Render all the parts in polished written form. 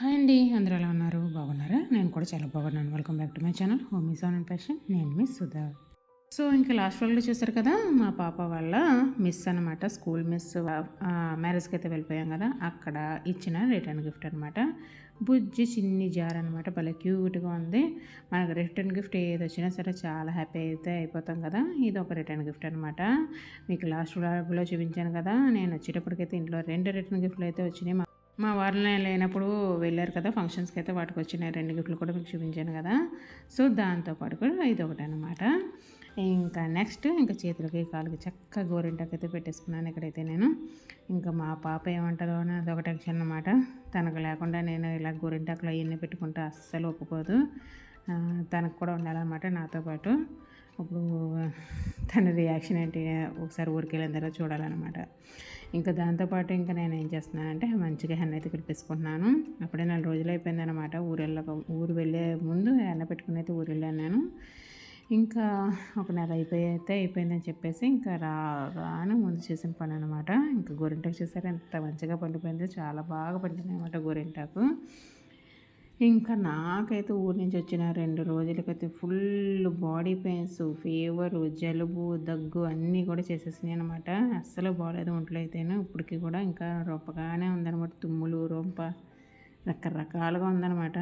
Hi అండి. అందరూ ఎలా ఉన్నారు? బాగున్నారా? నేను కూడా చాలా బాగున్నాను. Welcome back to my channel home is on and passion. నేను మిస్ సుధా. సో, ఇంకా లాస్ట్ వ్లాగ్‌లో చూసారు కదా! మా పాప వాళ్ళ మిస్ అనమాట. స్కూల్ మిస్ మ్యారేజ్‌కి అయితే వెళ్ళిపోయాం కదా! అక్కడ ఇచ్చిన రిటర్న్ గిఫ్ట్ అనమాట. బుజ్జి చిన్ని జార్ అనమాట. భలే క్యూట్‌గా ఉంది. మనకు రిటర్న్ గిఫ్ట్ ఏదొచ్చినా సరే చాలా హ్యాపీ అయితే అయిపోతాం కదా! ఇది ఒక రిటర్న్ గిఫ్ట్ అనమాట. మీకు లాస్ట్ వ్లాగ్‌లో చూపించాను కదా! నేను వచ్చేటప్పటికైతే ఇంట్లో 2 రిటర్న్ గిఫ్ట్‌లు అయితే వచ్చినాయి. మా వారిని లేనప్పుడు వెళ్ళారు కదా ఫంక్షన్స్కి అయితే వాటికి వచ్చిన 2 గిఫ్ట్లు కూడా మీకు చూపించాను కదా! సో, దాంతో పాటు కూడా ఇదొకటనమాట. ఇంకా నెక్స్ట్ ఇంకా చేతులకి, కాళ్ళకి చక్కగా గోరింటాకైతే పెట్టేసుకున్నాను ఇక్కడైతే నేను. ఇంకా మా పాప ఏమంటదో అని అదొక టెన్షన్ అనమాట. తనకు లేకుండా నేను ఇలా గోరింటాకులు అయన్నీ పెట్టుకుంటే అస్సలు ఒప్పుకోదు. తనకు కూడా ఉండాలన్నమాట నాతో పాటు. అప్పుడు తన రియాక్షన్ ఏంటి ఒకసారి ఊరికెళ్ళిన తర్వాత చూడాలన్నమాట. ఇంకా దాంతోపాటు ఇంకా నేనేం చేస్తున్నానంటే మంచిగా హెన్న అయితే పెట్టేసుకుంటున్నాను. అప్పుడే 4 రోజులు అయిపోయిందనమాట. ఊరు వెళ్ళే ముందు హెన్న పెట్టుకుని అయితే ఊరు వెళ్ళాను నేను. ఇంకా ఒక నెల అయిపోయిందని చెప్పేసి ఇంకా రాగానే ముందు చేసిన పని అనమాట. ఇంకా గోరింటాకు చూసారా ఎంత మంచిగా పండిపోయిందో, చాలా బాగా పండింది అనమాట గోరింటాకు. ఇంకా నాకైతే ఊరి నుంచి వచ్చిన 2 రోజులకైతే ఫుల్ బాడీ పెయిన్స్, ఫీవరు, జలుబు, దగ్గు అన్నీ కూడా చేసేసినాయి అనమాట. అస్సలు బాగాలేదు ఒంట్లో అయితేను. ఇప్పటికి కూడా ఇంకా రొప్పగానే ఉందనమాట. తుమ్ములు, రొంప రకరకాలుగా ఉందనమాట.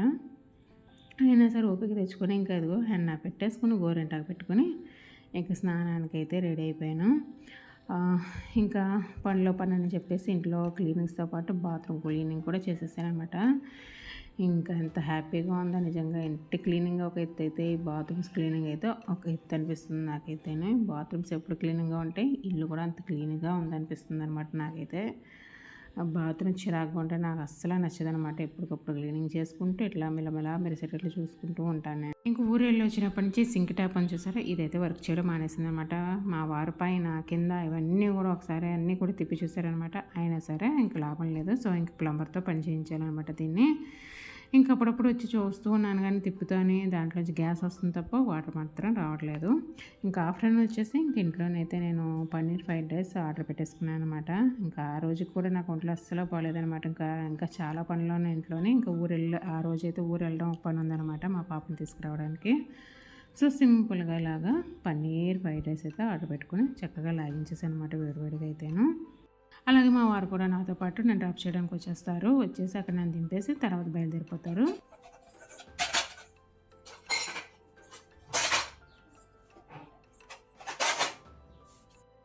అయినా సరే ఓపిక తెచ్చుకొని ఇంకా అదిగో హెన్నా పెట్టేసుకొని గోరింటాకు పెట్టుకొని ఇంకా స్నానానికైతే రెడీ అయిపోయాను. ఇంకా పనిలో పని అని చెప్పేసి ఇంట్లో క్లీనింగ్స్తో పాటు బాత్రూమ్ క్లీనింగ్ కూడా చేసేసానమాట. ఇంకా ఎంత హ్యాపీగా ఉందో నిజంగా. ఇంటి క్లీనింగ్ ఒక ఎత్తు అయితే ఈ బాత్రూమ్స్ క్లీనింగ్ అయితే ఒక ఎత్తు అనిపిస్తుంది నాకైతేనే. బాత్రూమ్స్ ఎప్పుడు క్లీనింగ్గా ఉంటాయి, ఇల్లు కూడా అంత క్లీన్గా ఉందనిపిస్తుంది అనమాట నాకైతే. బాత్రూమ్ చిరాకుగా ఉంటే నాకు అస్సలు నచ్చదనమాట. ఎప్పటికప్పుడు క్లీనింగ్ చేసుకుంటూ ఇట్లా మెల్లమెల్ల మెరిసేటట్లు చూసుకుంటూ ఉంటాను నేను. ఇంక ఊరు వెళ్ళి వచ్చినప్పటి నుంచి సింక్ ట్యాప్ అని చూసారా, ఇదైతే వర్క్ చేయడం మానేసింది అనమాట. మా వారు పైన కింద ఇవన్నీ కూడా ఒకసారి అన్నీ కూడా తిప్పి చూసారనమాట. అయినా సరే ఇంక లాభం లేదు. సో ఇంక ప్లంబర్తో పని చేయించాలన్నమాట దీన్ని. ఇంకా అప్పుడప్పుడు వచ్చి చూస్తూ ఉన్నాను కానీ తిప్పుతూనే దాంట్లోంచి గ్యాస్ వస్తుంది తప్ప వాటర్ మాత్రం రావట్లేదు. ఇంకా ఆఫ్టర్నూన్ వచ్చేసి ఇంక ఇంట్లోనైతే నేను పన్నీర్ ఫ్రైడ్ రైస్ ఆర్డర్ పెట్టేసుకున్నాను అనమాట. ఇంకా ఆ రోజు కూడా నాకు ఒంట్లో అస్సలు బాగాలేదనమాట. ఇంకా చాలా పనులు ఉన్నాయి ఇంట్లోనే. ఇంకా ఆ రోజైతే ఊరు వెళ్ళడం ఒక పని ఉందనమాట మా పాపని తీసుకురావడానికి. సో సింపుల్గా ఇలాగా పన్నీర్ ఫ్రైడ్ రైస్ అయితే ఆర్డర్ పెట్టుకుని చక్కగా లాగించేసాను అనమాట వేడివేడిగా అయితేను. అలాగే మా వారు కూడా నాతో పాటు నన్ను డ్రాప్ చేయడానికి వచ్చేస్తారు. వచ్చేసి అక్కడ నన్ను దింపేసి తర్వాత బయలుదేరిపోతారు.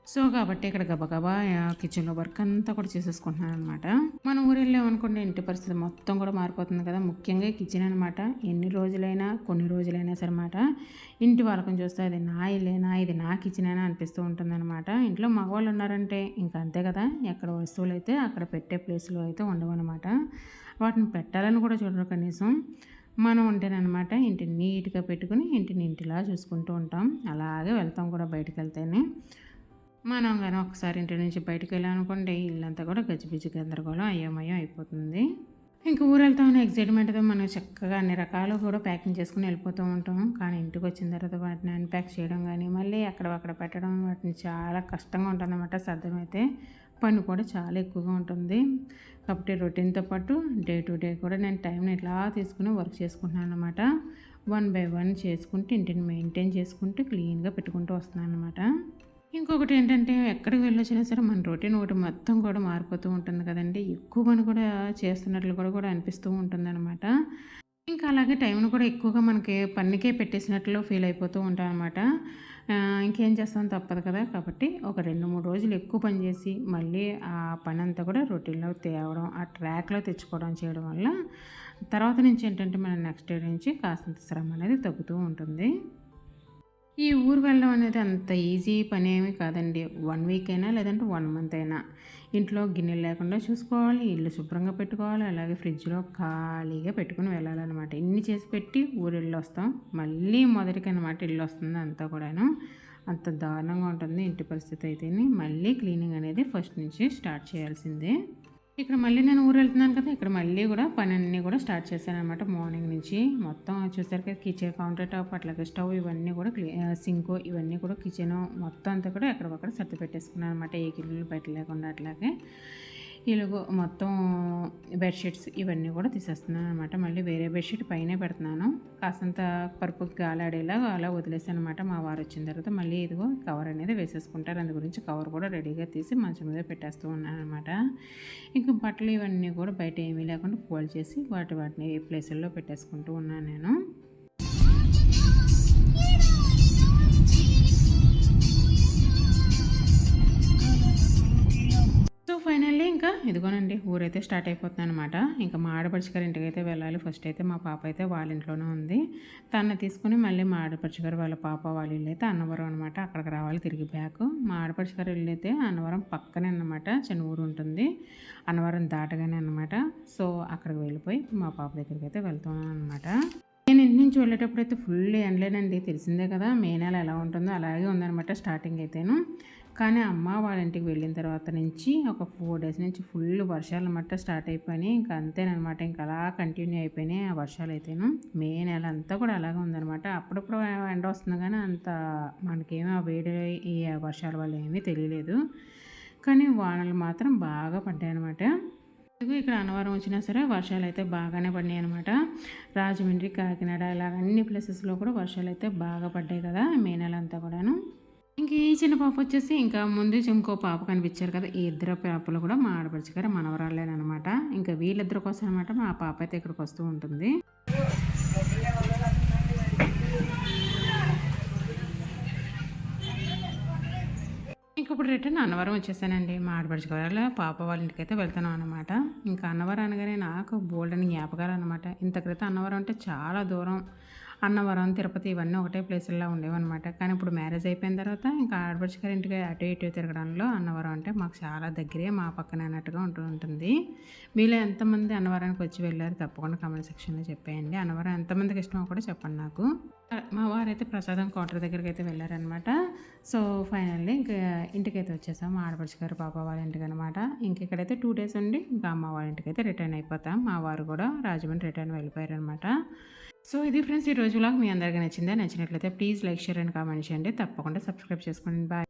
సో కాబట్టి ఇక్కడ గబగబా కిచెన్లో వర్క్ అంతా కూడా చేసేసుకుంటున్నాను అనమాట. మనం ఊరు వెళ్ళామనుకోండి ఇంటి పరిస్థితి మొత్తం కూడా మారిపోతుంది కదా. ముఖ్యంగా కిచెన్ అనమాట. కొన్ని రోజులైనా సరే అనమాట ఇంటి వాళ్ళకం చూస్తే అది నా ఇల్లేనా, ఇది నా కిచెనేనా అనిపిస్తూ ఉంటుంది అనమాట. ఇంట్లో మగవాళ్ళు ఉన్నారంటే ఇంకా అంతే కదా. ఎక్కడ వస్తువులు అయితే అక్కడ పెట్టే ప్లేస్లో అయితే ఉండవన్నమాట. వాటిని పెట్టాలని కూడా చూడరు కనీసం. మనం ఉంటేనమాట ఇంటిని నీట్గా పెట్టుకుని ఇంటిని ఇంటిలా చూసుకుంటూ ఉంటాం. అలాగే వెళ్తాం కూడా బయటకు వెళ్తేనే. మనం కానీ ఒకసారి ఇంటి నుంచి బయటకు వెళ్ళామనుకోండి ఇల్లంతా కూడా గజిబిజి గందరగోళం అయోమయం అయిపోతుంది. ఇంకా ఊరు వెళ్తామని ఎక్సైట్మెంట్తో మనం చక్కగా అన్ని రకాలు కూడా ప్యాకింగ్ చేసుకుని వెళ్ళిపోతూ ఉంటాం. కానీ ఇంటికి వచ్చిన తర్వాత వాటిని అన్ప్యాక్ చేయడం కానీ మళ్ళీ అక్కడ పెట్టడం వాటిని చాలా కష్టంగా ఉంటుందన్నమాట. సర్దడం అయితే పని కూడా చాలా ఎక్కువగా ఉంటుంది. కాబట్టి రొటీన్తో పాటు డే టు డే కూడా నేను టైంని ఇట్లా తీసుకుని వర్క్ చేసుకుంటున్నాను అనమాట. 1 బై 1 చేసుకుంటూ ఇంటిని మెయింటైన్ చేసుకుంటూ క్లీన్గా పెట్టుకుంటూ వస్తున్నాను అనమాట. ఇంకొకటి ఏంటంటే ఎక్కడికి వెళ్ళొచ్చినా సరే మన రొటీన్ ఒకటి మొత్తం కూడా మారిపోతూ ఉంటుంది కదండీ. ఎక్కువ పని కూడా చేస్తున్నట్లు కూడా అనిపిస్తూ ఉంటుందన్నమాట. ఇంకా అలాగే టైంను కూడా ఎక్కువగా మనకి పనికే పెట్టేసినట్లు ఫీల్ అయిపోతూ ఉంటాం అనమాట. ఇంకేం చేస్తాం తప్పదు కదా. కాబట్టి ఒక 2, 3 రోజులు ఎక్కువ పని చేసి మళ్ళీ ఆ పని అంతా కూడా రొటీన్లో తేవడం, ఆ ట్రాక్లో తెచ్చుకోవడం చేయడం వల్ల తర్వాత నుంచి ఏంటంటే మన నెక్స్ట్ డే నుంచి కాస్తంత శ్రమ అనేది తగ్గుతూ ఉంటుంది. ఈ ఊరు వెళ్ళడం అనేది అంత ఈజీ పని ఏమీ కాదండి. 1 వీక్ అయినా లేదంటే 1 మంత్ అయినా ఇంట్లో గిన్నెలు లేకుండా చూసుకోవాలి, ఇల్లు శుభ్రంగా పెట్టుకోవాలి, అలాగే ఫ్రిడ్జ్లో ఖాళీగా పెట్టుకుని వెళ్ళాలన్నమాట. ఇన్ని చేసి పెట్టి ఊరు వెళ్ళొస్తాం, మళ్ళీ మొదటికనమాట ఇల్లు వస్తుంది అంతా కూడాను. అంత దారుణంగా ఉంటుంది ఇంటి పరిస్థితి అయితేనే. మళ్ళీ క్లీనింగ్ అనేది ఫస్ట్ నుంచి స్టార్ట్ చేయాల్సిందే. ఇక్కడ మళ్ళీ నేను ఊరు వెళ్తున్నాను కదా. ఇక్కడ మళ్ళీ కూడా పని అన్నీ కూడా స్టార్ట్ చేశానమాట. మార్నింగ్ నుంచి మొత్తం చూసారు కదా. కిచెన్ కౌంటర్ టాప్ అట్లాగే స్టవ్ ఇవన్నీ కూడా సింక్ ఇవన్నీ కూడా కిచెన్ మొత్తం అంతా కూడా ఎక్కడికక్కడ సర్ది పెట్టేసుకున్నాను అనమాట. ఏ గిన్నెలు బయట లేకుండా అట్లాగే. ఇలాగో మొత్తం బెడ్షీట్స్ ఇవన్నీ కూడా తీసేస్తున్నాను అనమాట. మళ్ళీ వేరే బెడ్షీట్ పైనే పెడుతున్నాను. కాసంత పరుపు గాలాడేలా అలా వదిలేసాను అనమాట. మా వారు వచ్చిన తర్వాత మళ్ళీ ఇదిగో కవర్ అనేది వేసేసుకుంటారు. అందు గురించి కవర్ కూడా రెడీగా తీసి మంచం మీద పెట్టేస్తూ ఉన్నాను అనమాట. ఇంకా బట్టలు ఇవన్నీ కూడా బయట ఏమీ లేకుండా ఫోల్డ్ చేసి వాటిని ప్లేసుల్లో పెట్టేసుకుంటూ ఉన్నాను నేను. సో ఫైనల్లీ ఇంకా ఇదిగోనండి ఊరైతే స్టార్ట్ అయిపోతుంది అనమాట. ఇంకా మా ఆడపడుచు గారి ఇంటికి అయితే వెళ్ళాలి. ఫస్ట్ అయితే మా పాప అయితే వాళ్ళ ఇంట్లోనే ఉంది. తను తీసుకుని మళ్ళీ మా ఆడపడుచు గారు వాళ్ళ పాప వాళ్ళ ఇల్లు అయితే అన్నవరం అనమాట. అక్కడికి రావాలి తిరిగి బ్యాక్. మా ఆడపడుచు గారి ఇల్లు అయితే అన్నవరం పక్కనే అనమాట. చిన్న ఊరు ఉంటుంది, అన్నవరం దాటగానే అనమాట. సో అక్కడికి వెళ్ళిపోయి మా పాప దగ్గరికి అయితే వెళ్తున్నాను అనమాట. నేను ఇంటి నుంచి వెళ్ళేటప్పుడు అయితే ఫుల్ ఎండలేనండి, తెలిసిందే కదా మే నెల ఎలా ఉంటుందో అలాగే ఉందనమాట స్టార్టింగ్ అయితేను. కానీ అమ్మ వాళ్ళ ఇంటికి వెళ్ళిన తర్వాత నుంచి ఒక 4 డేస్ నుంచి ఫుల్ వర్షాలు అనమాట స్టార్ట్ అయిపోయినాయి. ఇంకా అంతేనమాట, ఇంకా అలా కంటిన్యూ అయిపోయినాయి ఆ వర్షాలు అయితేను. మే నెల అంతా కూడా అలాగే ఉందనమాట. అప్పుడప్పుడు ఎండ వస్తుంది కానీ అంత మనకేమీ ఆ వేడి ఈ వర్షాల వల్ల ఏమీ తెలియలేదు. కానీ వానలు మాత్రం బాగా పడ్డాయి అనమాట. ఇక్కడ అన్నవరం వచ్చినా సరే వర్షాలు అయితే బాగానే పడినాయి అనమాట. రాజమండ్రి, కాకినాడ ఇలాగ అన్ని ప్లేసెస్లో కూడా వర్షాలు అయితే బాగా పడ్డాయి కదా మే నెల అంతా కూడాను. ఇంక ఈ చిన్న పాప వచ్చేసి ఇంకా ముందు ఇంకో పాప కనిపించారు కదా, ఈ ఇద్దరు పాపలు కూడా మా ఆడపడుచు గారు మనవరాలేనమాట. ఇంకా వీళ్ళిద్దరి కోసం అనమాట మా పాప అయితే ఇక్కడికి వస్తూ ఉంటుంది. ఇంక ఇప్పుడు రిటర్న్ అన్నవరం వచ్చేసానండి. మా ఆడపడుచు వాళ్ళ పాప వాళ్ళ ఇంటికి అయితే వెళ్తాను అనమాట. ఇంకా అన్నవరం అనగానే నాకు బోల్డని జ్ఞాపకాలు అనమాట. ఇంత క్రితం అన్నవరం అంటే చాలా దూరం. అన్నవరం, తిరుపతి ఇవన్నీ ఒకటే ప్లేసుల్లో ఉండేవన్నమాట. కానీ ఇప్పుడు మ్యారేజ్ అయిపోయిన తర్వాత ఇంకా ఆడపడుచు గారి ఇంటికి అటు ఇటు తిరగడంలో అన్నవరం అంటే మాకు చాలా దగ్గరే, మా పక్కన అన్నట్టుగా ఉంటుంది. మీలో ఎంతమంది అన్నవరానికి వచ్చి వెళ్ళారు తప్పకుండా కామెంట్ సెక్షన్లో చెప్పేయండి. అన్నవరం ఎంతమందికి ఇష్టమో కూడా చెప్పండి నాకు. మా వారైతే ప్రసాదం కౌంటర్ దగ్గరికి అయితే వెళ్ళారనమాట. సో ఫైనల్లీ ఇంకా ఇంటికైతే వచ్చేసాం మా ఆడపడుచు గారు పాప వాళ్ళ ఇంటికి అనమాట. ఇంక ఇక్కడైతే 2 డేస్ ఉండి ఇంకా అమ్మ వాళ్ళ ఇంటికి అయితే రిటర్న్ అయిపోతాం. మా వారు కూడా రాజమండ్రి రిటర్న్ వెళ్ళిపోయారనమాట. సో ఇది ఫ్రెండ్స్ ఈ రోజు వ్లాగ్ మీ అందరికీ నచ్చిందా? నచ్చినట్లయితే please like, share and comment చేయండి. తప్పకుండా సబ్స్క్రైబ్ చేసుకోండి. బాయ్.